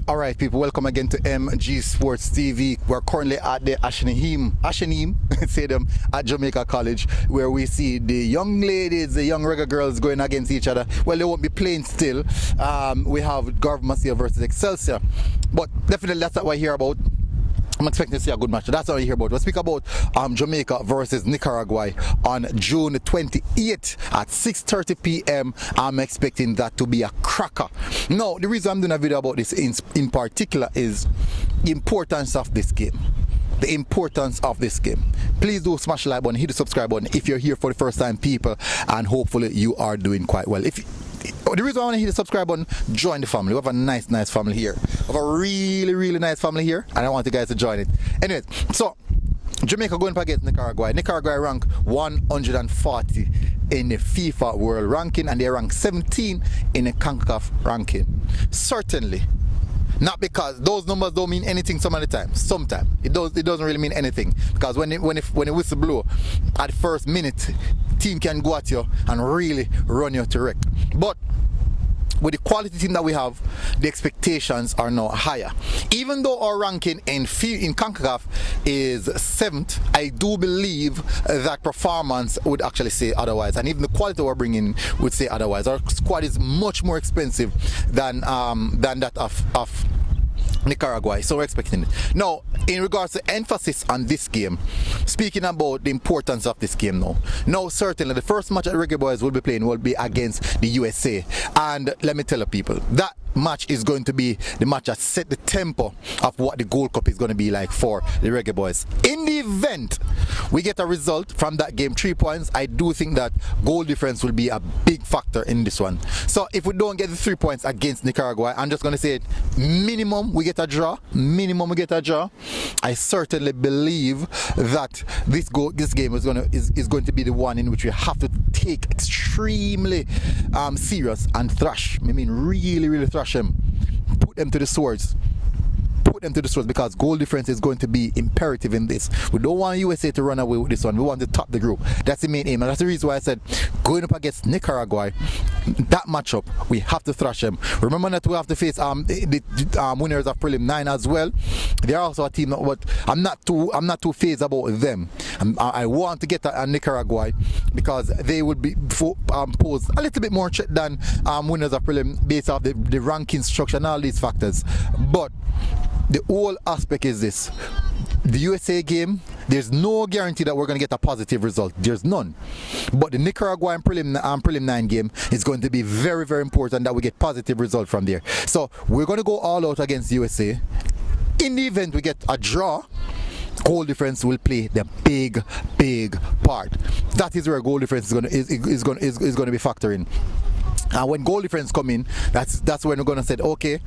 All right, people, welcome again to MG Sports TV. We're currently at the Ashenim Stadium at Jamaica College, where we see the young ladies, the young reggae girls going against each other. Well, they won't be playing still. We have Garv Masia versus Excelsior, but definitely that's not what I hear about. I'm expecting to see a good match. That's all you hear about. We'll speak about Jamaica versus Nicaragua on June 28th at 6:30 p.m. I'm expecting that to be a cracker. Now, the reason I'm doing a video about this in particular is the importance of this game. The importance of this game. Please do smash the like button, hit the subscribe button if you're here for the first time, people, and hopefully you are doing quite well. The reason I want to hit the subscribe button, join the family. We have a nice family here. We have a really nice family here, and I want you guys to join it. Anyways, so Jamaica going up against Nicaragua. Nicaragua rank 140 in the FIFA World Ranking, and they rank 17 in the Concacaf ranking. Certainly, not because those numbers don't mean anything some of the time. Sometimes it doesn't really mean anything, because when the whistle blow at the first minute, team can go at you and really run you to wreck. But with the quality team that we have, the expectations are now higher. Even though our ranking in Concacaf is 7th, I do believe that performance would actually say otherwise, and even the quality we're bringing would say otherwise. Our squad is much more expensive than that of Nicaragua, so we're expecting it. Now, in regards to emphasis on this game, speaking about the importance of this game now certainly the first match that Reggae Boyz will be playing will be against the USA, and let me tell you people, that match is going to be the match that set the tempo of what the Gold Cup is going to be like for the Reggae Boyz. In the event we get a result from that game, 3 points, I do think that goal difference will be a big factor in this one. So if we don't get the 3 points against Nicaragua, I'm just going to say it, minimum we get a draw. I certainly believe that this game is going to be the one in which we have to take extremely serious and thrash. I mean, really thrash them, put them to the swords, because goal difference is going to be imperative in this. We don't want USA to run away with this one. We want to top the group. That's the main aim, and that's the reason why I said going up against Nicaragua, that matchup we have to thrash them. Remember that we have to face the winners of Prelim 9 as well. They're also a team, but I'm not too phased about them. I want to get a Nicaragua because they would be posed a little bit more threat than winners of Prelim based off the ranking structure and all these factors. But the whole aspect is this: the USA game, there's no guarantee that we're going to get a positive result. There's none. But the Nicaragua and Prelim 9 game is going to be very important that we get positive result from there. So we're going to go all out against USA. In the event we get a draw, goal difference will play the big part. That is where goal difference is going to be factoring. And when goal difference come in, that's when we're going to say, okay,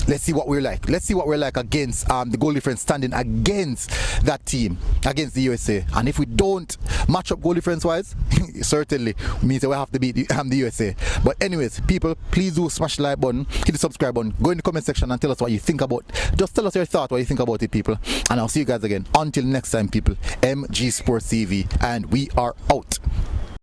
let's see what we're like. Let's see what we're like against the goal difference standing against that team, against the USA. And if we don't match up goal difference wise, certainly means that we have to beat the USA. But anyways, people, please do smash the like button, hit the subscribe button, go in the comment section and tell us what you think about. Just tell us your thought, what you think about it, people. And I'll see you guys again. Until next time, people. MG Sports TV, and we are out.